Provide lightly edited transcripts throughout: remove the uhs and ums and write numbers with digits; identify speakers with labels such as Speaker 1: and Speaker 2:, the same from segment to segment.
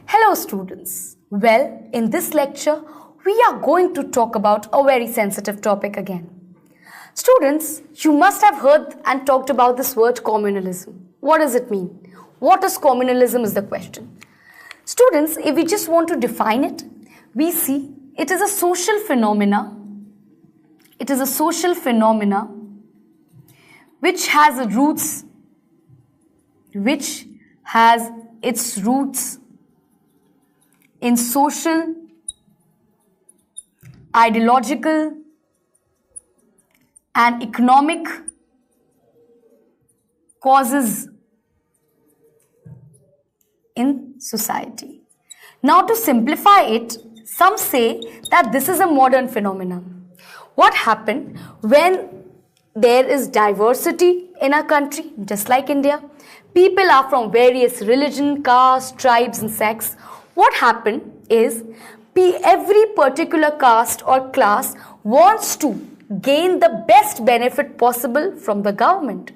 Speaker 1: Hello students. Well, in this lecture, we are going to talk about a very sensitive topic again. Students, you must have heard and talked about this word communalism. What does it mean? What is communalism is the question. Students, if we just want to define it, we see it is a social phenomena. It is a social phenomena which has its roots in social, ideological, and economic causes in society. Now, to simplify it, some say that this is a modern phenomenon. What happened when there is diversity in our country, just like India? People are from various religion, caste, tribes and sects. What happened is every particular caste or class wants to gain the best benefit possible from the government.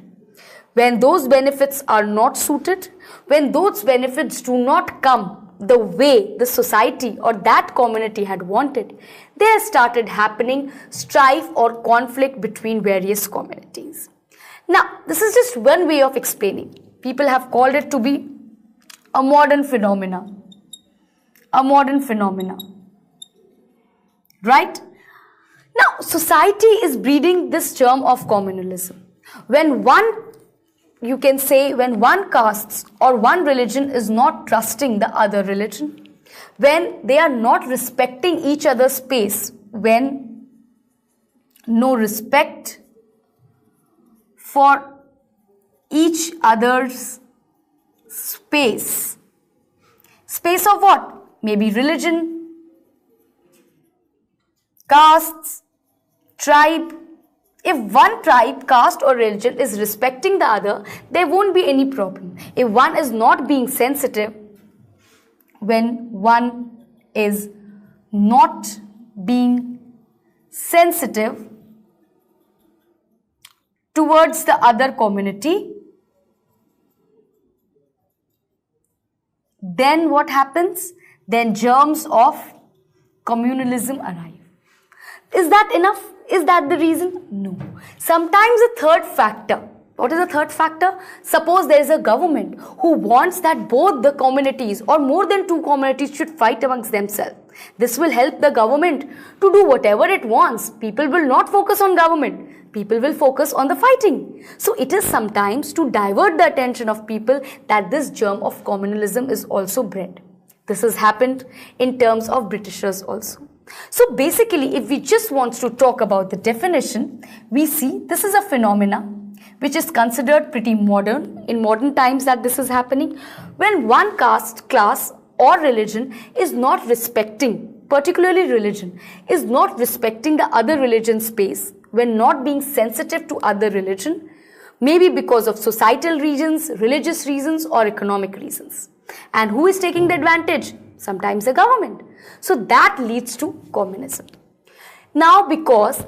Speaker 1: When those benefits are not suited, when those benefits do not come the way the society or that community had wanted, there started happening strife or conflict between various communities. Now, this is just one way of explaining. People have called it to be a modern phenomena. A modern phenomena. Right? Now, society is breeding this germ of communalism. When one caste or one religion is not trusting the other religion, when they are not respecting each other's space, when no respect for each other's space of what? Maybe religion, castes, tribe. If one tribe, caste or religion is respecting the other, there won't be any problem. If one is not being sensitive, when one is not being sensitive towards the other community, then what happens? Then germs of communalism arrive. Is that enough? Is that the reason? No. Sometimes a third factor. What is the third factor? Suppose there is a government who wants that both the communities or more than two communities should fight amongst themselves. This will help the government to do whatever it wants. People will not focus on government. People will focus on the fighting. So it is sometimes to divert the attention of people that this germ of communalism is also bred. This has happened in terms of Britishers also. So basically, if we just want to talk about the definition, we see this is a phenomena which is considered pretty modern, in modern times that this is happening, when one caste, class or religion is not respecting, particularly religion, is not respecting the other religion's space, when not being sensitive to other religion, maybe because of societal reasons, religious reasons or economic reasons. And who is taking the advantage? Sometimes the government. So that leads to communism. Now, because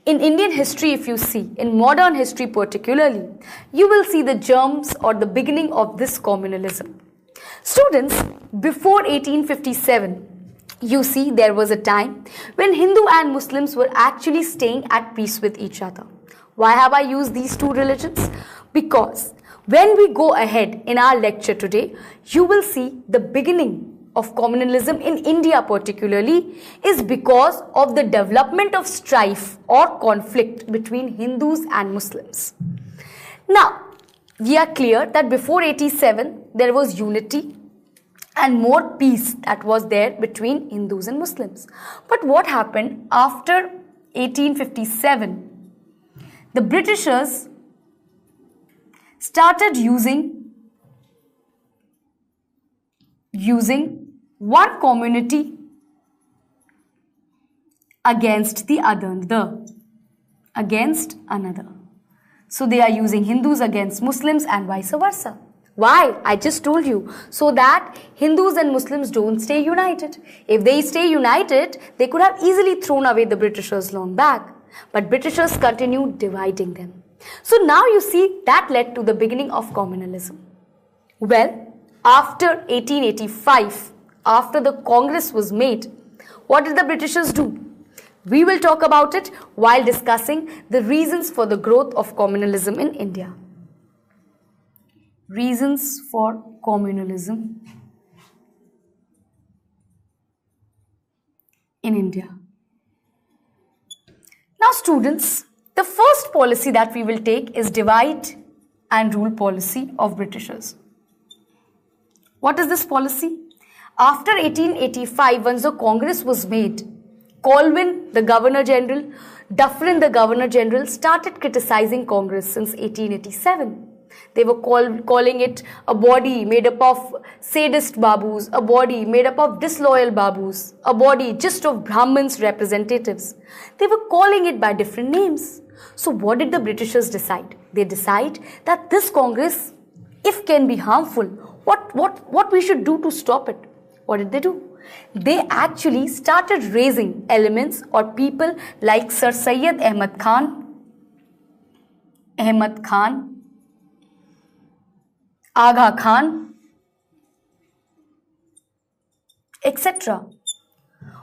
Speaker 1: in Indian history, if you see, in modern history particularly, you will see the germs or the beginning of this communalism. Students, before 1857, you see there was a time when Hindu and Muslims were actually staying at peace with each other. Why have I used these two religions? Because when we go ahead in our lecture today, you will see the beginning of communalism in India particularly is because of the development of strife or conflict between Hindus and Muslims. Now, we are clear that before 87 there was unity and more peace that was there between Hindus and Muslims. But what happened after 1857? The Britishers started using one community against the other, against another. So they are using Hindus against Muslims and vice versa. Why? I just told you. So that Hindus and Muslims don't stay united. If they stay united, they could have easily thrown away the Britishers long back. But Britishers continued dividing them. So now you see that led to the beginning of communalism. Well, after 1885, after the Congress was made, what did the Britishers do? We will talk about it while discussing the reasons for the growth of communalism in India. Reasons for communalism in India. Now students, the first policy that we will take is divide and rule policy of Britishers. What is this policy? After 1885, once the Congress was made, Colvin, the Governor General, Dufferin, the Governor General, started criticizing Congress since 1887. They were calling it a body made up of sadist babus, a body made up of disloyal babus, a body just of Brahmins representatives. They were calling it by different names. So what did the Britishers decide? They decide that this Congress, if can be harmful, what we should do to stop it? What did they do? They actually started raising elements or people like Sir Syed Ahmad Khan, Aga Khan, etc.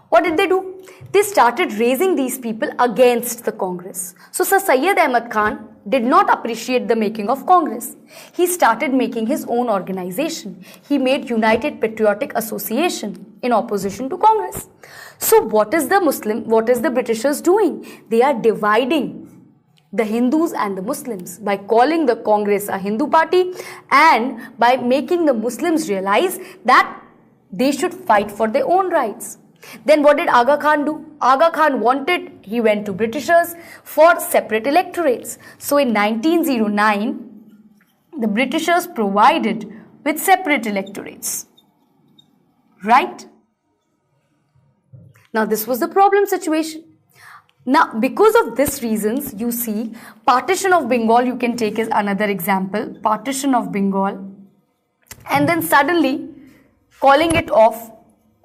Speaker 1: What did they do? They started raising these people against the Congress. So Sir Syed Ahmad Khan did not appreciate the making of Congress. He started making his own organization. He made United Patriotic Association in opposition to Congress. So what is the Britishers doing? They are dividing the Hindus and the Muslims by calling the Congress a Hindu party and by making the Muslims realize that they should fight for their own rights. Then what did Aga Khan do? Aga Khan he went to Britishers for separate electorates. So in 1909, the Britishers provided with separate electorates. Right? Now this was the problem situation. Now because of these reasons, you see, partition of Bengal you can take as another example. Partition of Bengal. And then suddenly calling it off.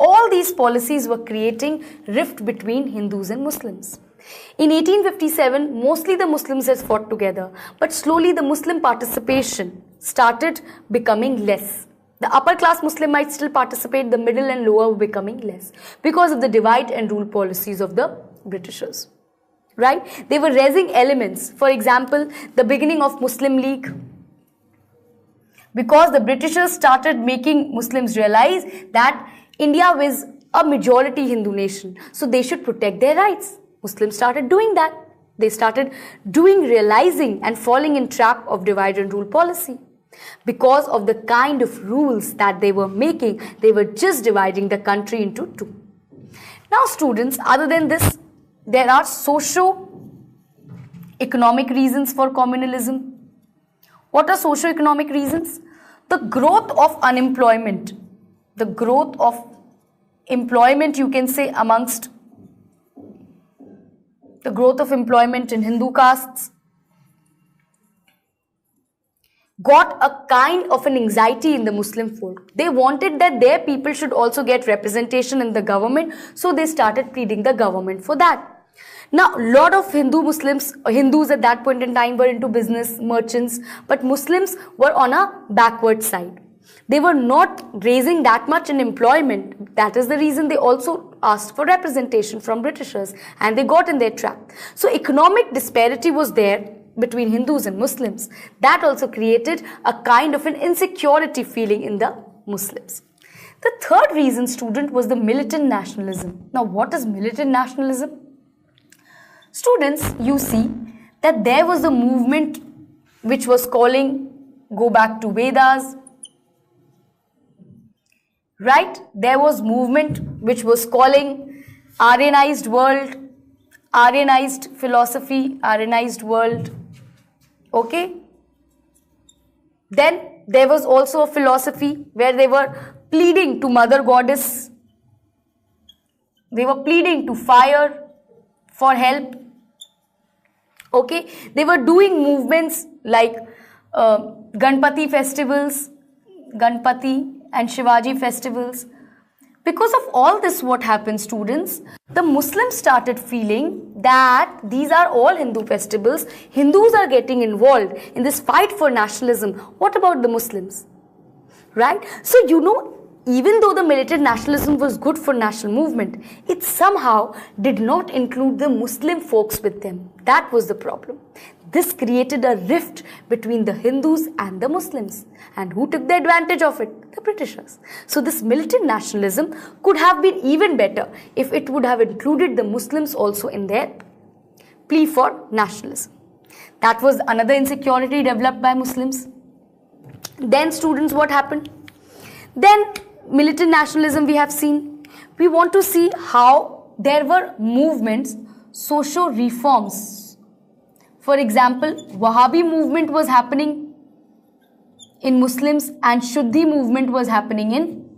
Speaker 1: All these policies were creating rift between Hindus and Muslims. In 1857, mostly the Muslims had fought together, but slowly the Muslim participation started becoming less. The upper class Muslim might still participate, the middle and lower were becoming less because of the divide and rule policies of the Britishers. Right? They were raising elements. For example, the beginning of Muslim League. Because the Britishers started making Muslims realize that India was a majority Hindu nation, so they should protect their rights. Muslims started doing that. They started realizing and falling in trap of divide and rule policy. Because of the kind of rules that they were making, they were just dividing the country into two. Now students, other than this, there are socio-economic reasons for communalism. What are socio-economic reasons? The growth of unemployment. The growth of employment, you can say, amongst the growth of employment in Hindu castes got a kind of an anxiety in the Muslim folk. They wanted that their people should also get representation in the government, so they started pleading the government for that. Now, a lot of Hindus at that point in time were into business, merchants, but Muslims were on a backward side. They were not raising that much in employment. That is the reason they also asked for representation from Britishers and they got in their trap. So economic disparity was there between Hindus and Muslims. That also created a kind of an insecurity feeling in the Muslims. The third reason, student, was the militant nationalism. Now, what is militant nationalism? Students, you see that there was a movement which was calling, go back to Vedas. Right? There was movement which was calling Aryanized world, Aryanized philosophy, Aryanized world. Okay? Then there was also a philosophy where they were pleading to Mother Goddess. They were pleading to fire for help. Okay? They were doing movements like Ganpati festivals, Ganpati and Shivaji festivals. Because of all this, what happened, students? The Muslims started feeling that these are all Hindu festivals. Hindus are getting involved in this fight for nationalism. What about the Muslims? Right? So, you know, even though the militant nationalism was good for national movement, it somehow did not include the Muslim folks with them. That was the problem. This created a rift between the Hindus and the Muslims. And who took the advantage of it? The Britishers. So this militant nationalism could have been even better if it would have included the Muslims also in their plea for nationalism. That was another insecurity developed by Muslims. Then students, what happened? Then militant nationalism we have seen. We want to see how there were movements, social reforms. For example, Wahhabi movement was happening in Muslims and Shuddhi movement was happening in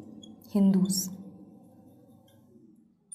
Speaker 1: Hindus.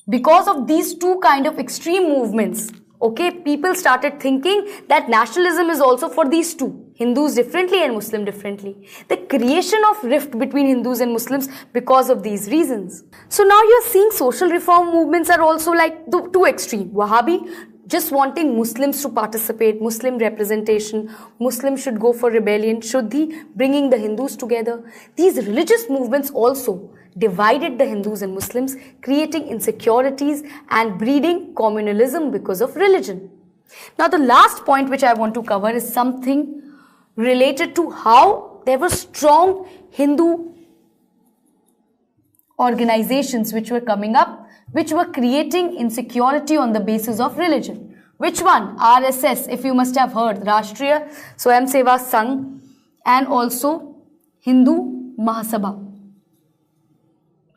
Speaker 1: Because of these two kind of extreme movements, okay, people started thinking that nationalism is also for these two. Hindus differently and Muslim differently. The creation of rift between Hindus and Muslims because of these reasons. So now you're seeing social reform movements are also like the two extreme. Wahhabi, just wanting Muslims to participate, Muslim representation, Muslims should go for rebellion, Shuddhi, bringing the Hindus together. These religious movements also divided the Hindus and Muslims, creating insecurities and breeding communalism because of religion. Now the last point which I want to cover is something related to how there were strong Hindu organizations which were coming up, which were creating insecurity on the basis of religion. Which one? RSS, if you must have heard, Rashtriya Swayamsevak Sangh, and also Hindu Mahasabha,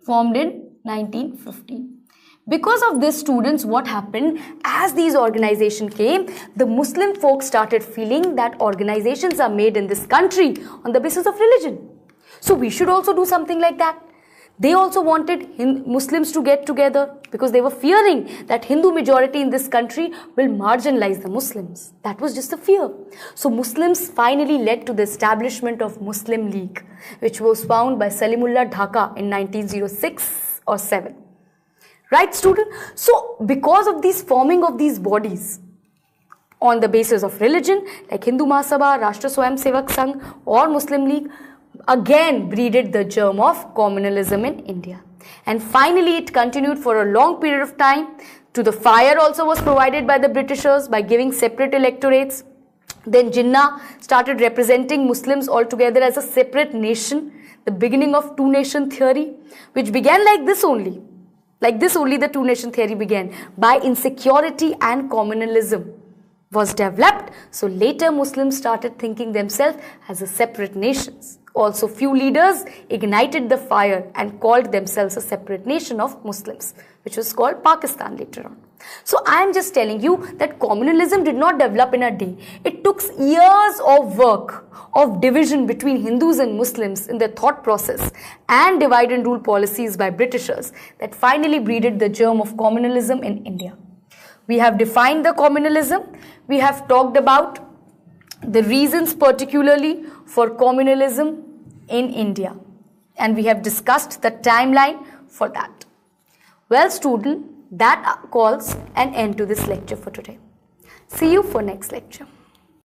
Speaker 1: formed in 1915. Because of this, students, what happened? As these organizations came, the Muslim folks started feeling that organizations are made in this country on the basis of religion. So we should also do something like that. They also wanted Muslims to get together because they were fearing that Hindu majority in this country will marginalize the Muslims. That was just a fear. So Muslims finally led to the establishment of Muslim League, which was founded by Salimullah Dhaka in 1906 or 7. Right, student? So because of these forming of these bodies on the basis of religion, like Hindu Mahasabha, Rashtriya Swayamsevak Sangh or Muslim League, again breeded the germ of communalism in India. And finally it continued for a long period of time. To the fire also was provided by the Britishers by giving separate electorates. Then Jinnah started representing Muslims altogether as a separate nation, the beginning of two-nation theory, which began like this only. Like this only the two-nation theory began, by insecurity and communalism was developed. So later Muslims started thinking themselves as a separate nations. Also few leaders ignited the fire and called themselves a separate nation of Muslims, which was called Pakistan later on. So I am just telling you that communalism did not develop in a day. It took years of work of division between Hindus and Muslims in their thought process and divide and rule policies by Britishers that finally breeded the germ of communalism in India. We have defined the communalism. We have talked about the reasons particularly for communalism in India, and we have discussed the timeline for that. Well, student, that calls an end to this lecture for today. See you for next lecture.